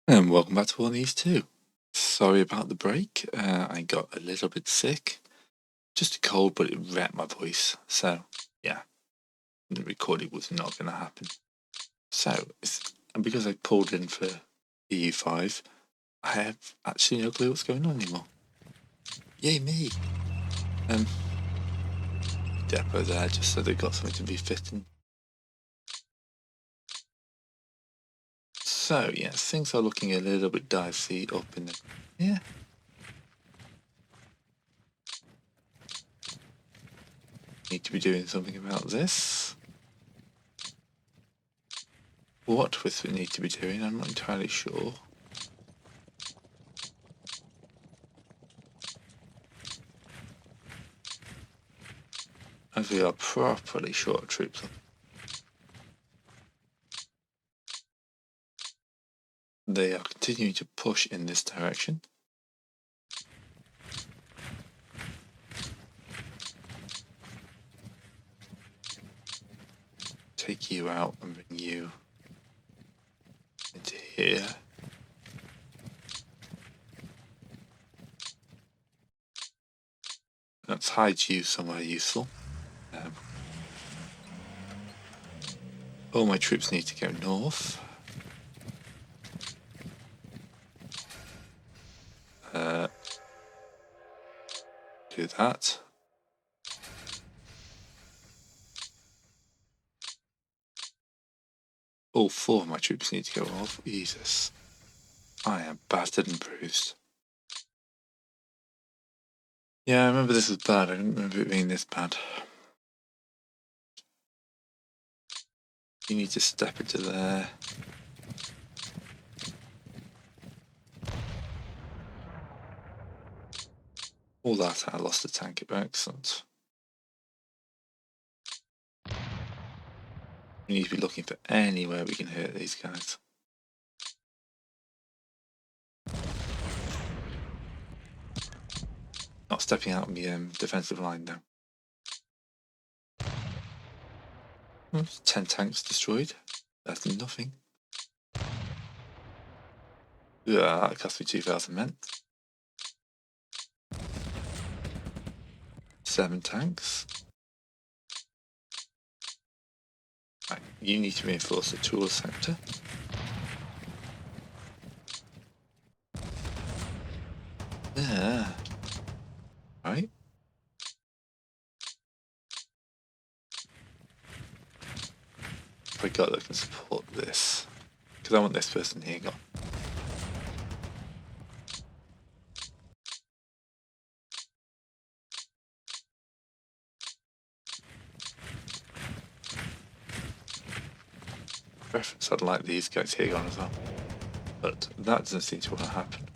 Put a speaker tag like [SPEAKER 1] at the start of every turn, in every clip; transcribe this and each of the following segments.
[SPEAKER 1] And welcome back to One of These Two. Sorry about the break. I got a little bit sick. Just a cold, but it wrecked my voice. So, yeah, the recording was not going to happen. And because I pulled in for EU5, I have actually no clue what's going on anymore. Yay me! Depot there, just so they got something to be fitting. So, yeah, things are looking a little bit dicey up in the... Yeah. Need to be doing something about this. What we need to be doing, I'm not entirely sure. As we are properly short of troops. They are continuing to push in this direction. Take you out and bring you into here. Let's hide you somewhere useful. All my troops need to go north. Do that. All four of my troops need to go off. Jesus. I am battered and bruised. Yeah, I remember this was bad. I didn't remember it being this bad. You need to step into there. All that, I lost a tank. Excellent. We need to be looking for anywhere we can hurt these guys. Not stepping out on the defensive line though. 10 tanks destroyed. That's nothing. Yeah, that cost me 2,000 men. 7 tanks. Right, you need to reinforce the tool sector. Yeah. Right. Forgot that I can support this. Because I want this person here gone. Preference, I'd like these guys here gone as well. But that doesn't seem to want to happen.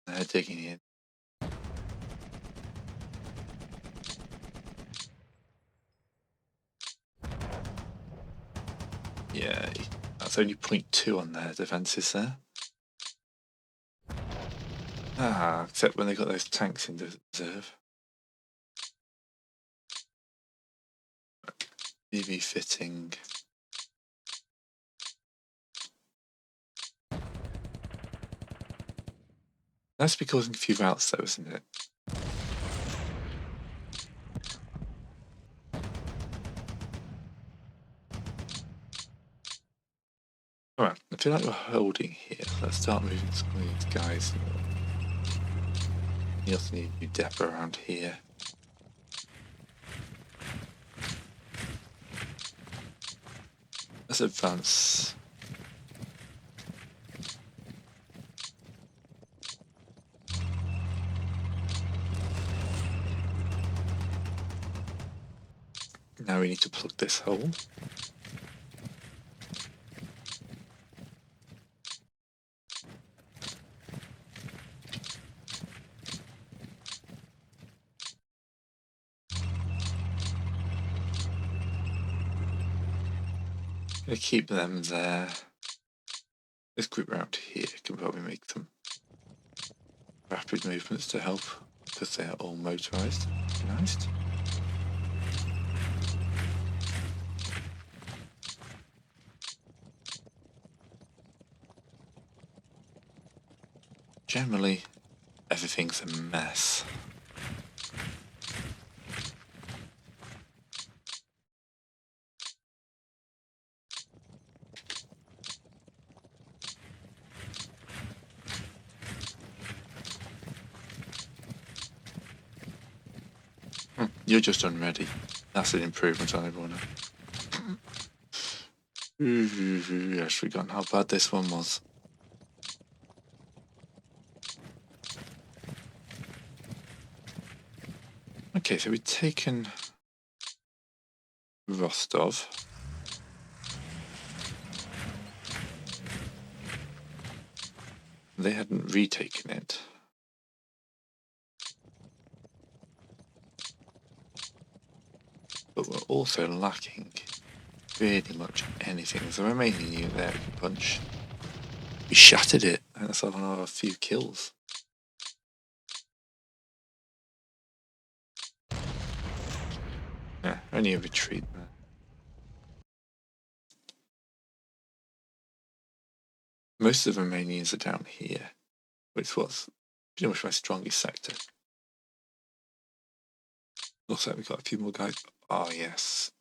[SPEAKER 1] They're digging in. Yeah, that's only 0.2 on their defences there. Except when they got those tanks in reserve. BB fitting. That's be causing a few routes though, isn't it? Alright, I feel like we're holding here. Let's start moving some of these guys. You also need a new depot around here. Let's advance. Now we need to plug this hole. Gonna keep them there. This group around here can probably make some rapid movements to help because they are all motorized. Nice. generally everything's a mess. You're just unready. That's an improvement on everyone. I've forgotten how bad this one was. Okay, so we've taken Rostov. They hadn't retaken it. But we're also lacking pretty much anything. There's a remaining unit there we can punch. We shattered it, and that's another few kills. Yeah, only a retreat there. Most of the Romanians are down here, which was pretty much my strongest sector. Looks like we've got a few more guys. Oh, yes.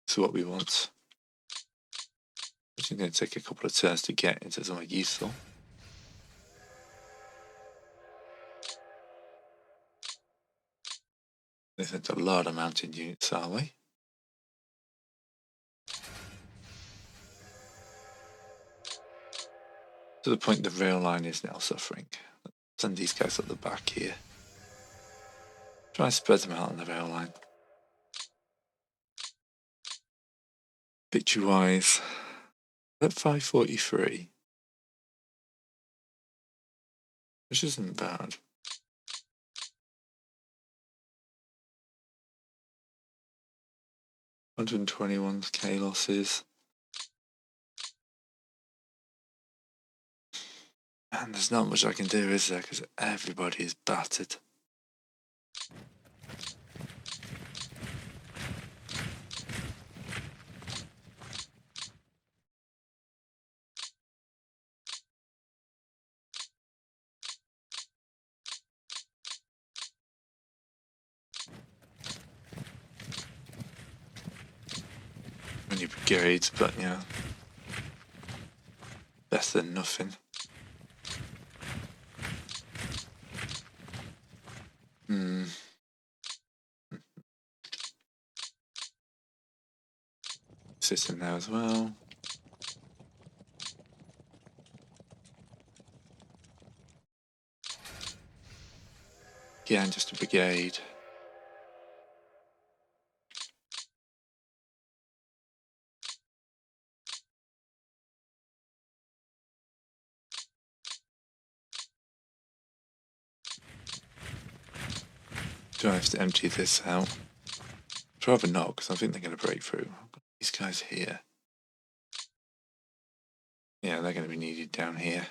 [SPEAKER 1] That's what we want. Which is going to take a couple of turns to get into somewhere useful. They sent a lot of mountain units our way. To the point the rail line is now suffering. Send these guys up the back here. Try and spread them out on the rail line. Victory wise, at 543, which isn't bad. $121k losses. And there's not much I can do, is there? Because everybody is battered. Only brigades, but yeah, better than nothing. Sit in there as well. Again, just a brigade. Do I have to empty this out? I'd rather not, because I think they're going to break through. I've got these guys here. Yeah, they're going to be needed down here.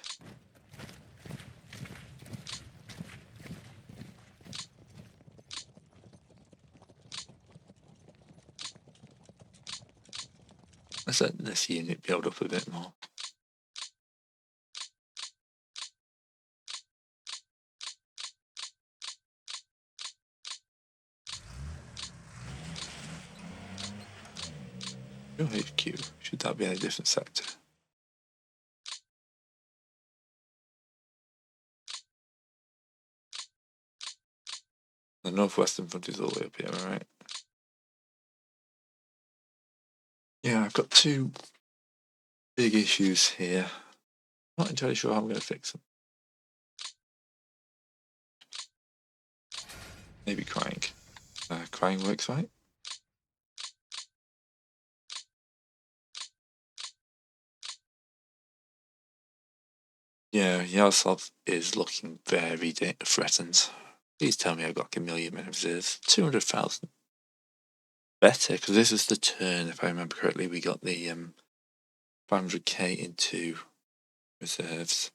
[SPEAKER 1] Let's let this unit build up a bit more. Your HQ, should that be in a different sector? The northwestern front is all the way up here, alright? Yeah, I've got two big issues here. Not entirely sure how I'm going to fix them. Maybe crying. Crying works, right? Yeah, Yaroslav is looking very threatened. Please tell me I've got a million men of reserves. 200,000. Better, because this is the turn, if I remember correctly, we got the 500k into reserves.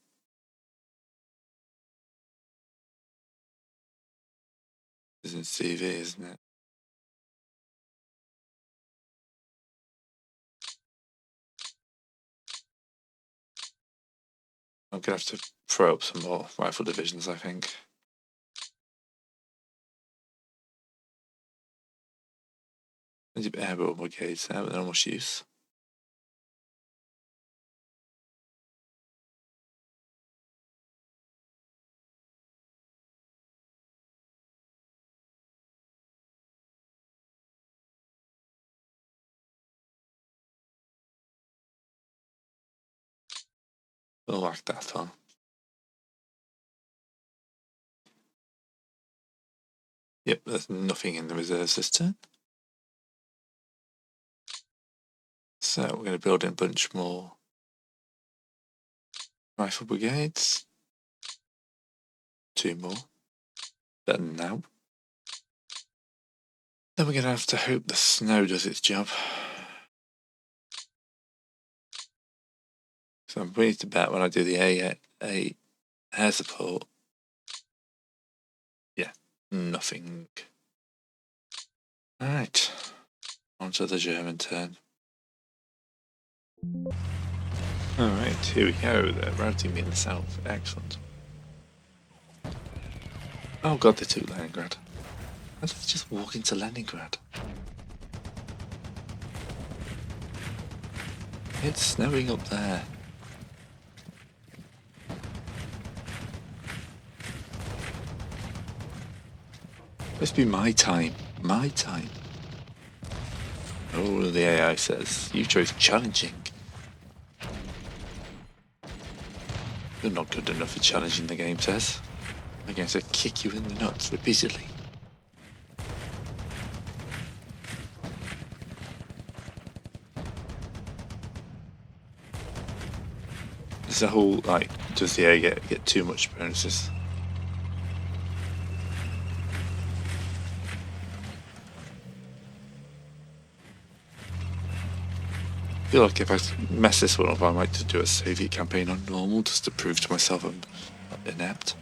[SPEAKER 1] This is in CV, isn't it? I'm going to have to throw up some more rifle divisions, I think. Plenty of airborne brigades there, but they're almost use. I'll like that one. Yep, there's nothing in the reserves this turn. So we're going to build in a bunch more rifle brigades. 2 more. Better than now. Then we're going to have to hope the snow does its job. So I'm willing to bet when I do the air support. Yeah, nothing. Alright, on to the German turn. Alright, here we go. They're routing me in the south. Excellent. Oh god, they took Leningrad. How did they just walk into Leningrad? It's snowing up there. Must be my time. My time. Oh, the AI says, you chose challenging. You're not good enough for challenging, the game says. I'm going to kick you in the nuts repeatedly. There's a whole, like, does the AI get too much bonuses? I feel like if I mess this one up, I might just do a Soviet campaign on normal just to prove to myself I'm not inept.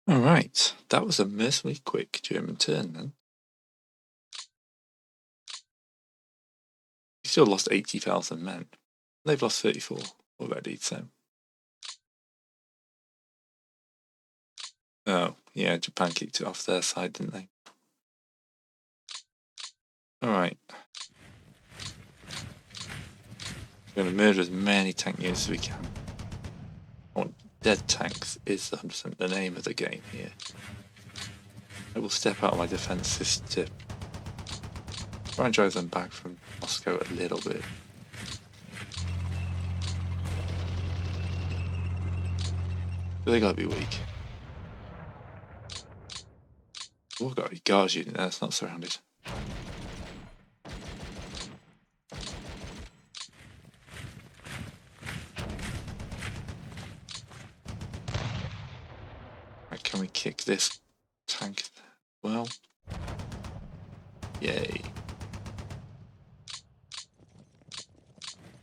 [SPEAKER 1] Alright, that was a mercifully quick German turn then. We still lost 80,000 men. They've lost 34 already, so. Oh, yeah, Japan kicked it off their side, didn't they? Alright. We're going to murder as many tank units as we can. Dead tanks is 100% the name of the game here. I will step out of my defences to try and drive them back from Moscow a little bit. But they gotta be weak. Oh, I've got a guards unit there, it's not surrounded. Right, can we kick this tank? Well, yay.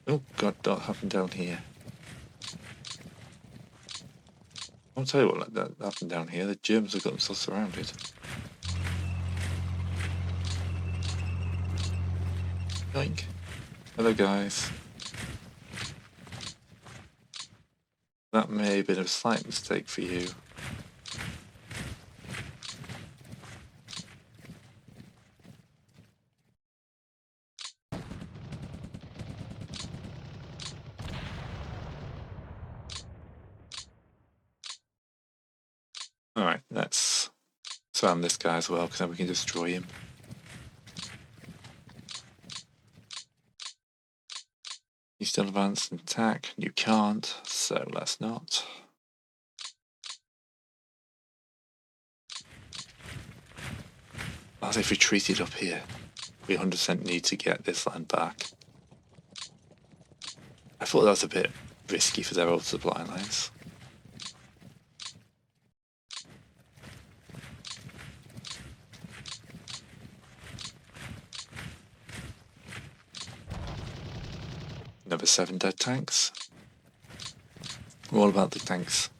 [SPEAKER 1] Oh god, that happened down here. I'll tell you what, that happened down here. The Germans have got themselves surrounded. Yoink. Hello guys. That may have been a slight mistake for you. Alright, let's surround this guy as well, because then we can destroy him. You still advance and attack? You can't, so let's not. As if retreated up here. We 100% need to get this land back. I thought that was a bit risky for their old supply lines. Number 7 dead tanks. We're all about the tanks.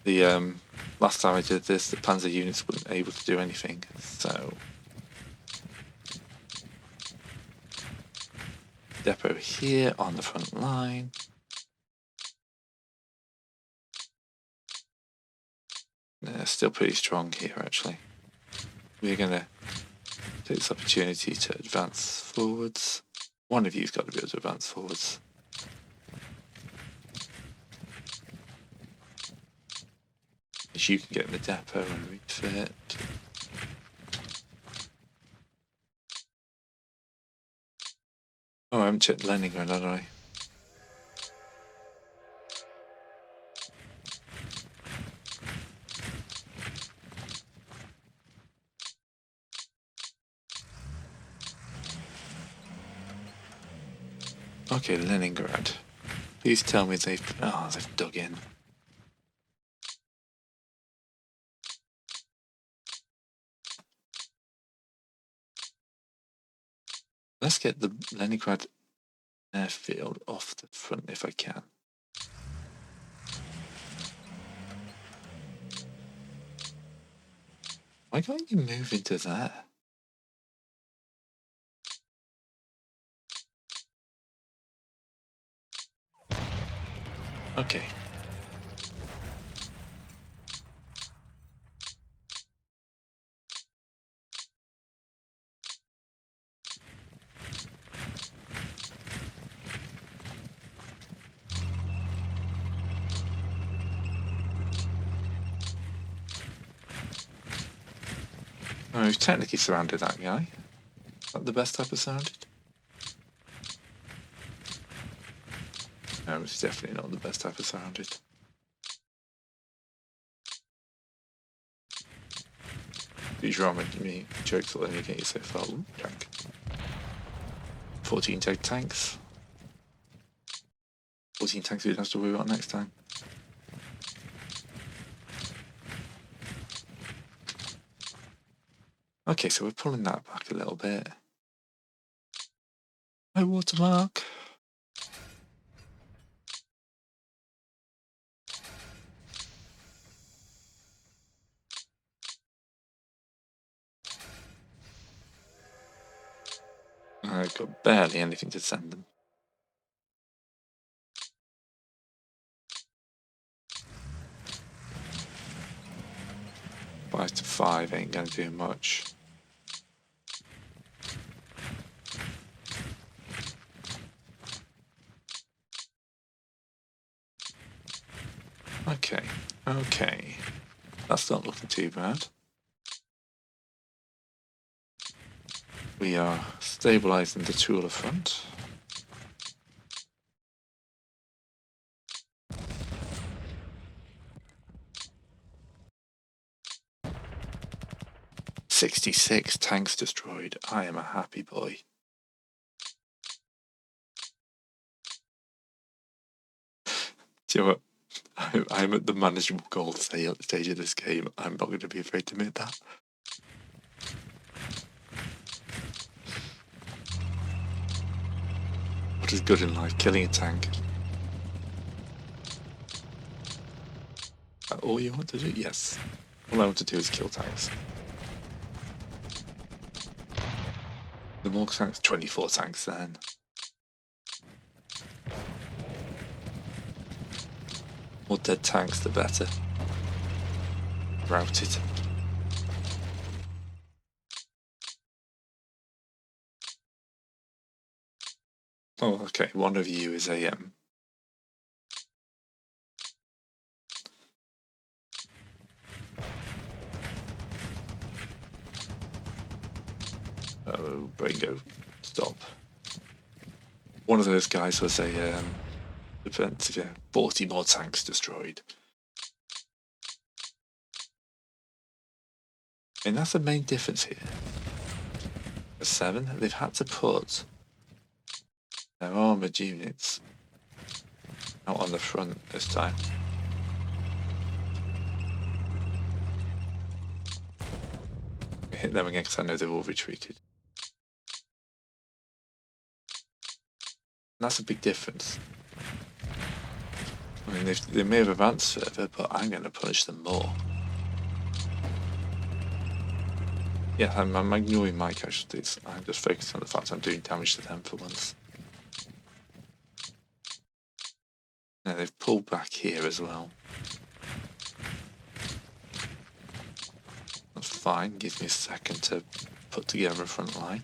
[SPEAKER 1] The last time I did this, the panzer units weren't able to do anything, so depot here on the front line. Still pretty strong here, actually. We're going to take this opportunity to advance forwards. One of you's got to be able to advance forwards. As you can get in the depot and refit. Oh, I haven't checked Leningrad, have I? Okay, Leningrad. Please tell me they've dug in. Let's get the Leningrad airfield off the front if I can. Why can't you move into there? Okay. Oh, we've technically surrounded that guy. Is that the best type of surrounded? No, it's definitely not the best type of surrounded. These ramen me jokes will only get you so far. Ooh, tank. 14 tanks. 14 tanks we don't have to worry about next time. Okay, so we're pulling that back a little bit. High watermark. I've got barely anything to send them. Five to 5 ain't gonna do much. Okay. That's not looking too bad. We are stabilizing the Tula front. "66 tanks destroyed. I am a happy boy." Do you know what? I'm at the manageable goal stage of this game. I'm not going to be afraid to admit that. What is good in life? Killing a tank. All you want to do? Yes. All I want to do is kill tanks. The more tanks, 24 tanks then. More dead tanks, the better. Routed. Oh, okay. One of you is AM. Oh, Braingo, stop. One of those guys was a defensive, yeah, 40 more tanks destroyed. And that's the main difference here. For 7, they've had to put their armoured units out on the front this time. I hit them again because I know they've all retreated. And that's a big difference. I mean, they may have advanced further, but I'm going to punish them more. Yeah, I'm ignoring my casualties. I'm just focusing on the fact I'm doing damage to them for once. Now they've pulled back here as well. That's fine, gives me a second to put together a front line.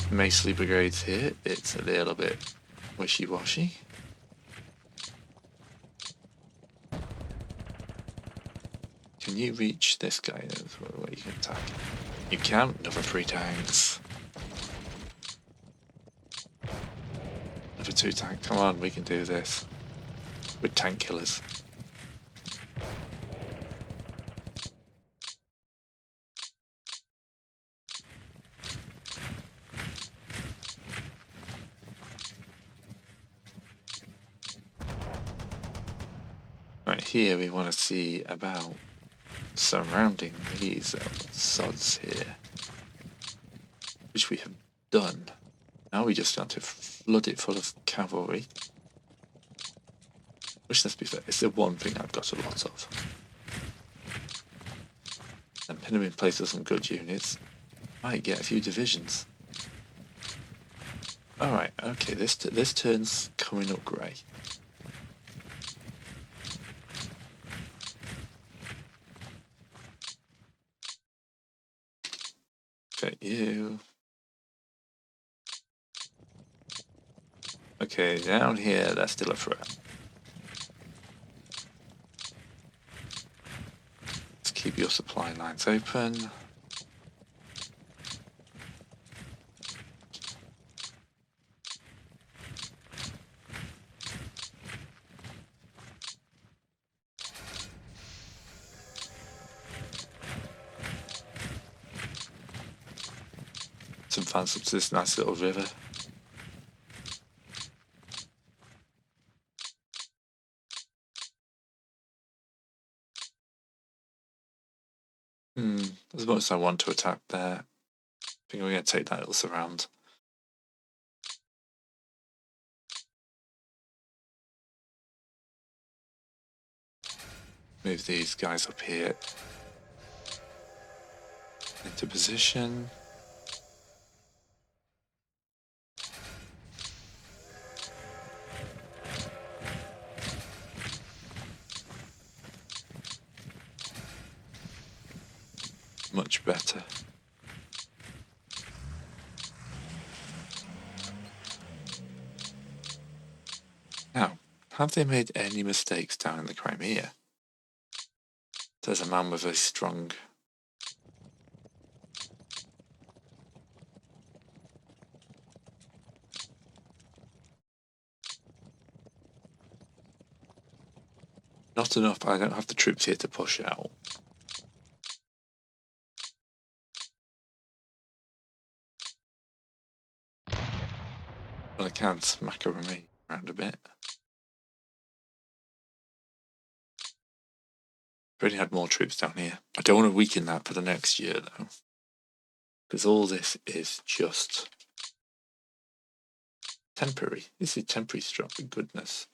[SPEAKER 1] Maceley Brigade's here, it's a little bit wishy-washy. Can you reach this guy where you can attack? You can, another 3 tanks. Another 2 tanks, come on, we can do this. With tank killers. Right here we want to see about surrounding these sods here, which we have done. Now we just want to flood it full of cavalry, which, let's be fair, is the one thing I've got a lot of. And pin them in place with some good units. Might get a few divisions. Alright, okay, this turn's coming up grey. Okay, you. Okay, down here, that's still a threat. Let's keep your supply lines open. Some fans up to this nice little river. As much as I want to attack there, I think we're going to take that little surround. Move these guys up here into position. Much better. Now, have they made any mistakes down in the Crimea? There's a man with a strong... Not enough, I don't have the troops here to push out. But I can smack a Remain around a bit. I've already had more troops down here. I don't want to weaken that for the next year though. Because all this is just temporary. This is temporary struck, for goodness.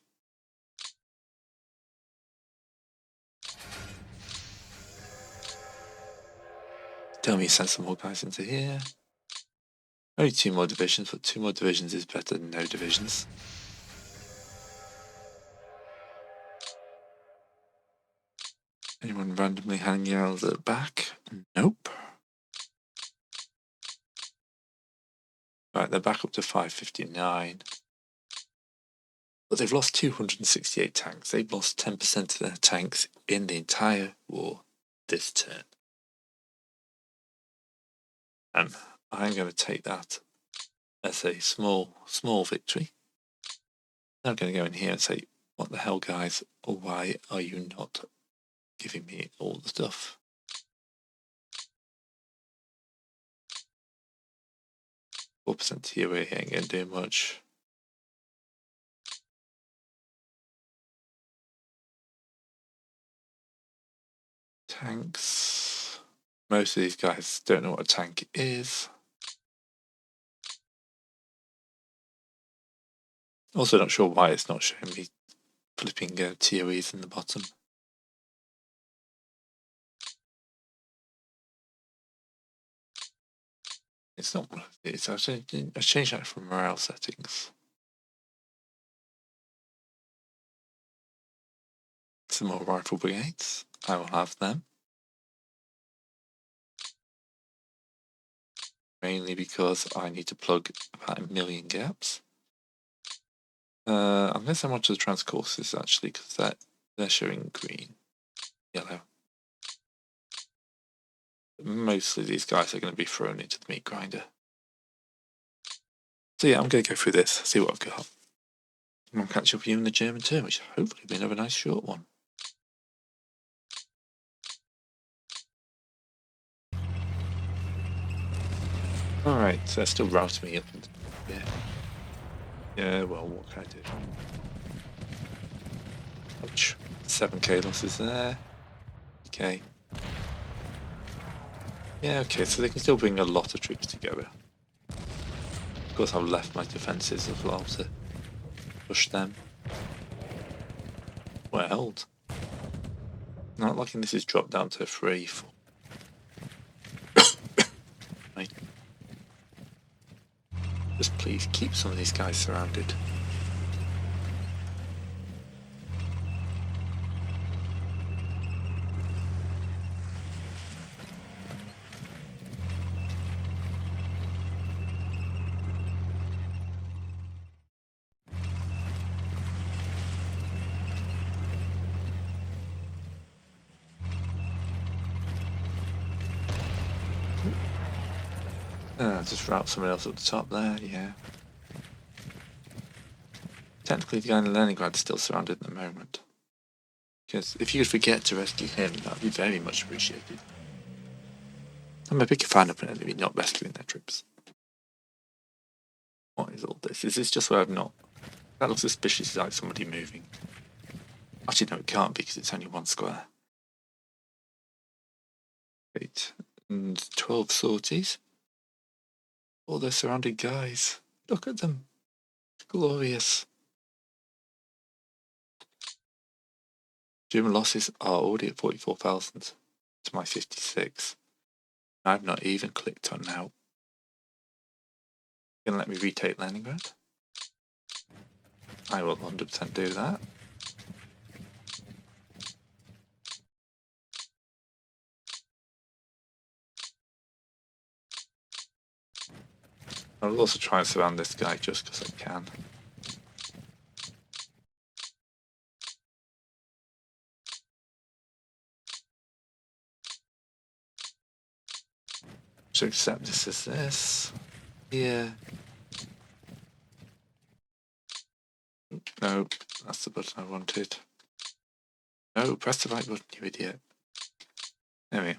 [SPEAKER 1] Tell me, send some more guys into here. Only 2 more divisions, but 2 more divisions is better than no divisions. Anyone randomly hanging out at the back? Nope. Right, they're back up to 559. But they've lost 268 tanks. They've lost 10% of their tanks in the entire war this turn. And I'm going to take that as a small victory. I'm going to go in here and say, what the hell, guys? Why are you not giving me all the stuff? %4 here, we ain't going to do much. Tanks. Most of these guys don't know what a tank is. Also not sure why it's not showing me flipping TOEs in the bottom. It's not one of these. I changed that from morale settings. Some more rifle brigades. I will have them. Mainly because I need to plug about 1 million gaps. I'm going to send one to the transcourses actually, because they're showing green, yellow. Mostly these guys are going to be thrown into the meat grinder. So yeah, I'm going to go through this, see what I've got. And I'll catch up with you in the German turn, which hopefully will be another nice short one. Alright, so they're still routing me up. Yeah. Yeah, well, what can I do? Ouch. 7k losses there. Okay. Yeah, okay, so they can still bring a lot of troops together. Of course, I've left my defences as well to push them. Well held. Not liking this is dropped down to 3, 4. Right. Just please keep some of these guys surrounded. Just route someone else at the top there, yeah. Technically, the guy in Leningrad is still surrounded at the moment. Because if you could forget to rescue him, that would be very much appreciated. I'm a big fan of an enemy not rescuing their troops. What is all this? Is this just where I've not... That looks suspiciously like somebody moving. Actually, no, it can't be because it's only one square. 8 and 12 sorties. All their surrounded guys. Look at them. Glorious. German losses are already at 44,000 to my 56. I've not even clicked on now. Gonna let me retake Leningrad? I will 100% do that. I'll also try and surround this guy just because I can. So accept this as this. Yeah. No, that's the button I wanted. No, press the right button, you idiot. There we go.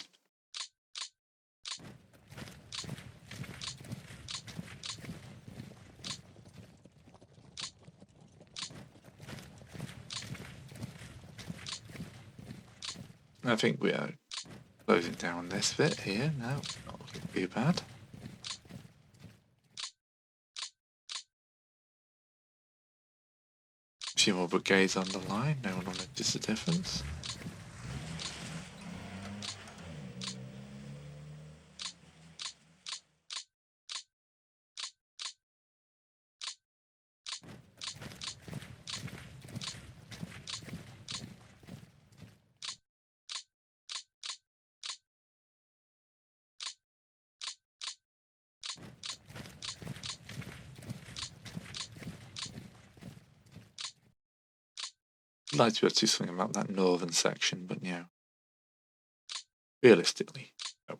[SPEAKER 1] I think we are closing down this bit here. No, not looking too bad. A few more brigades on the line. No one will notice the difference. I'd like to be able to do something about that northern section, but you know, realistically, no.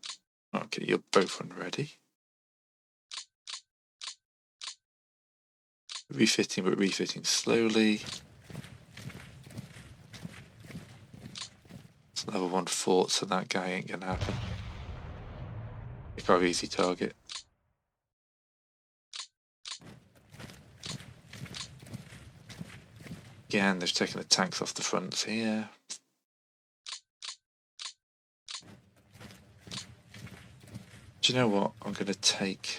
[SPEAKER 1] Okay, you're both unready. Refitting, but refitting slowly. It's level 1 fort, so that guy ain't gonna happen. Pick our easy target. Again, they've taken the tanks off the fronts here. Do you know what? I'm going to take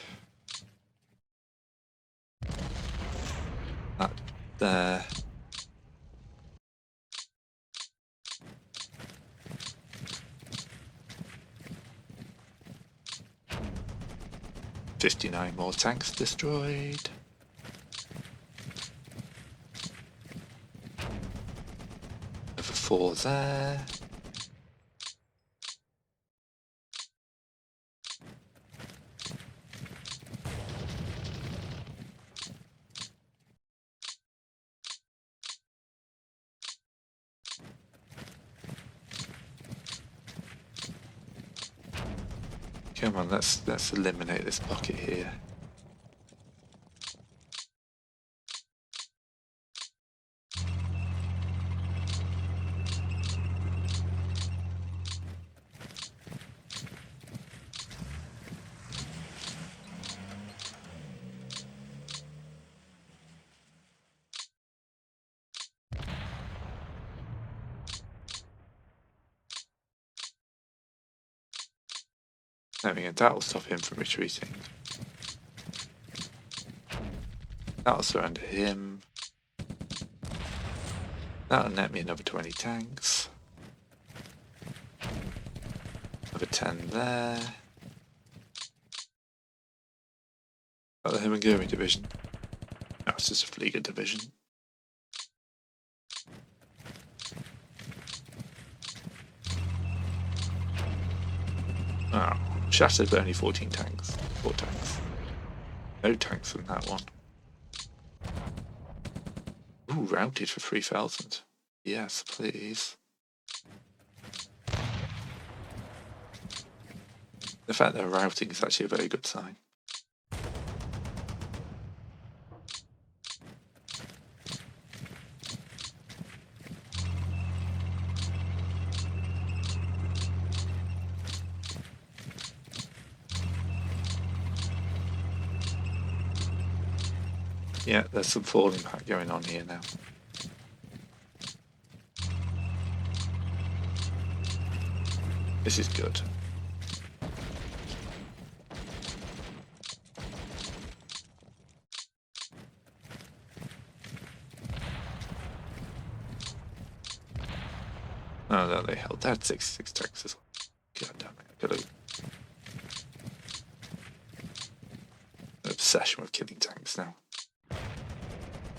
[SPEAKER 1] that there. 59 more tanks destroyed. Over 4 there. Come on, let's eliminate this pocket here. There we go, that'll stop him from retreating. That'll surrender him. That'll net me another 20 tanks. Another 10 there. Got the Himaguri division. No, it's just a Flieger division. Oh, shattered but only 14 tanks. 4 tanks. No tanks in that one. Ooh, routed for 3,000. Yes, please. The fact they're routing is actually a very good sign. Yeah, there's some falling back going on here now. This is good. Oh, no, they held that 66 tanks as well. God damn it. Got an obsession with killing tanks now.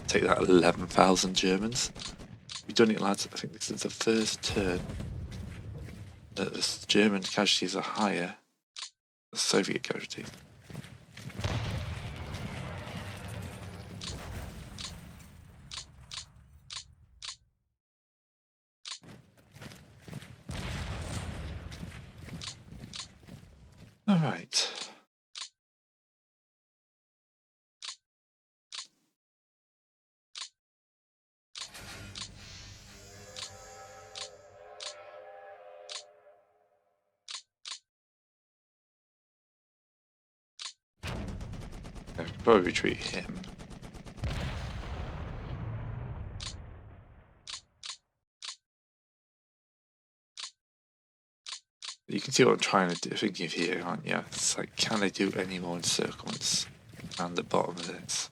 [SPEAKER 1] Take that, 11,000 Germans. We've done it, lads. I think this is the first turn that the German casualties are higher than the Soviet casualties. All right. I could probably retreat him. You can see what I'm trying to do, thinking of here, aren't you? It's like, can they do any more encirclements around the bottom of this?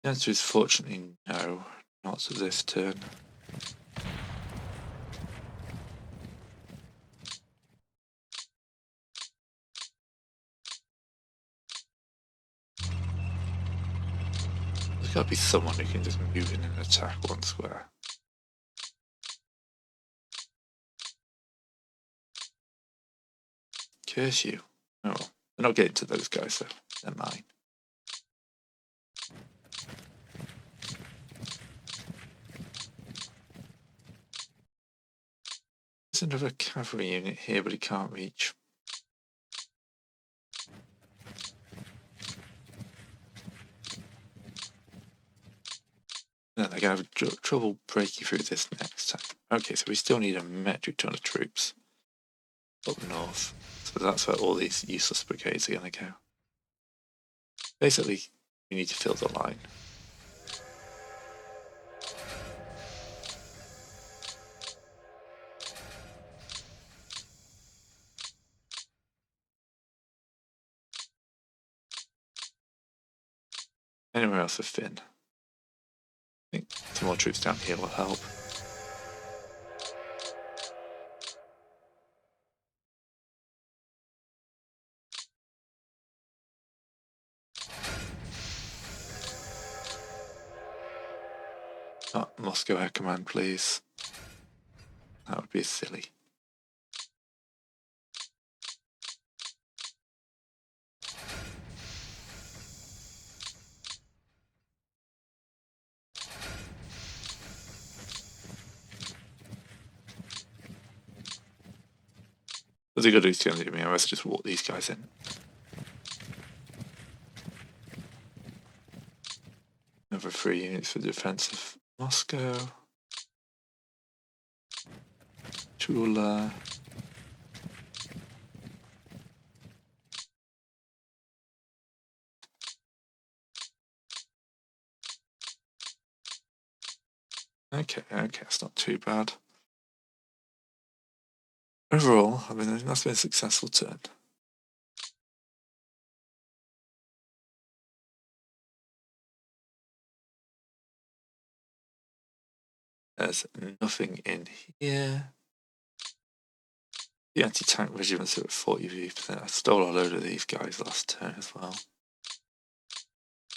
[SPEAKER 1] The answer is fortunately no, not to this turn. There's got to be someone who can just move in and attack one square. Curse you. Oh well. They're not getting to those guys, so they're mine. There's another cavalry unit here, but he can't reach. No, they're going to have trouble breaking through this next time. Okay, so we still need a metric ton of troops up north. So that's where all these useless brigades are going to go. Basically, you need to fill the line. Anywhere else with Finn? I think some more troops down here will help. Not Moscow Air Command, please. That would be silly. What's he got to do to do me? I must just walk these guys in. Another 3 units for the defense of Moscow. Tula. Okay, it's not too bad. Overall, I mean, that's been a successful turn. There's nothing in here. The anti-tank regiments are at 40%. I stole a load of these guys last turn as well.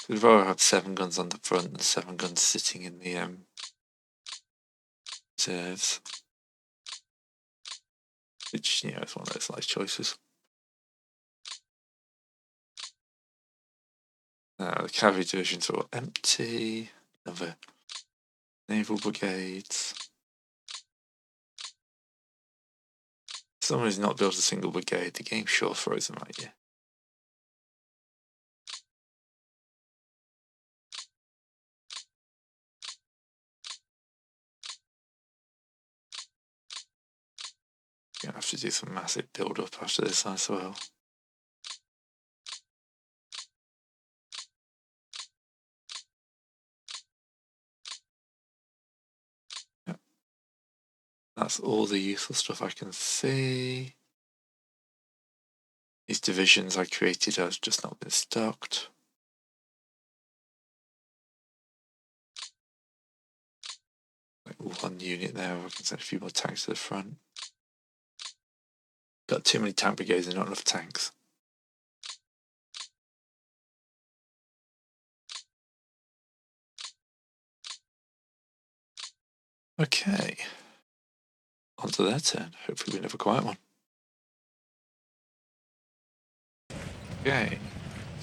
[SPEAKER 1] We've already had 7 guns on the front and 7 guns sitting in the reserves. Which, you know, is one of those nice choices. The cavalry divisions are all empty. Another naval brigades. Someone's not built a single brigade. The game sure throws them at you. You're gonna have to do some massive build-up after this as well. Yep. That's all the useful stuff I can see. These divisions I created have just not been stocked. Like 1 unit there, I can send a few more tanks to the front. Got too many tank brigades and not enough tanks. Okay. On to their turn. Hopefully we never quiet one. Okay.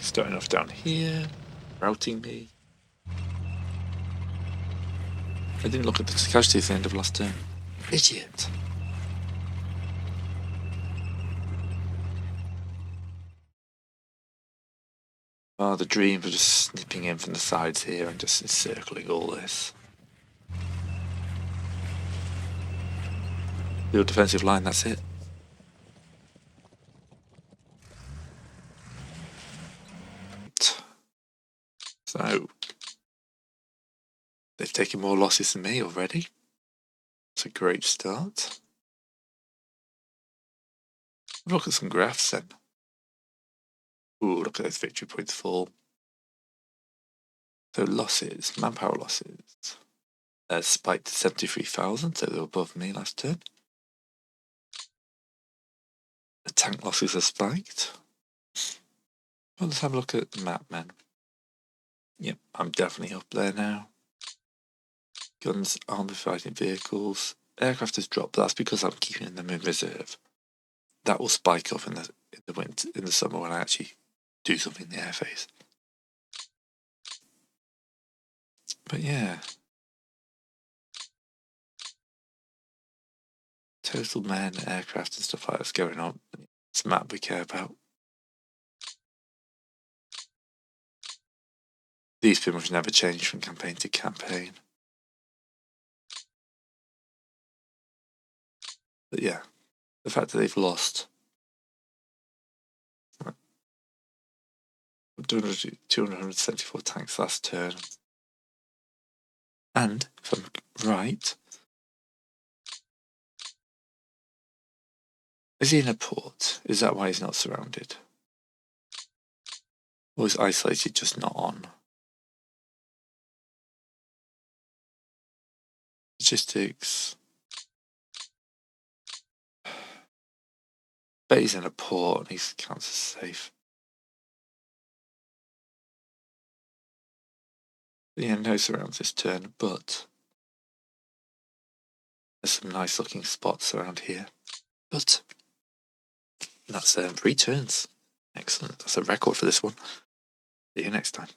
[SPEAKER 1] Starting off down here. Routing me. I didn't look at the casualties at the end of last turn. Idiot. Oh, the dreams are just snipping in from the sides here and just encircling all this. Build defensive line, that's it. So, they've taken more losses than me already. It's a great start. Look at some graphs then. Ooh, look at those victory points fall. So losses, manpower losses. Spiked to 73,000, so they were above me last turn. The tank losses are spiked. Well, let's have a look at the map, man. Yep, I'm definitely up there now. Guns, armored fighting vehicles. Aircraft has dropped, but that's because I'm keeping them in reserve. That will spike up in the winter, in the summer when I actually do something in the airface. But yeah. Total men, aircraft and stuff like that's going on. It's a map we care about. These pretty much never change from campaign to campaign. But yeah, the fact that they've lost 274 tanks last turn. And, if I'm right, is he in a port? Is that why he's not surrounded? Or is isolated just not on? Logistics. Bet he's in a port and he counts as safe. Yeah, no surrounds this turn, but There's some nice looking spots around here. But that's 3 turns. Excellent. That's a record for this one. See you next time.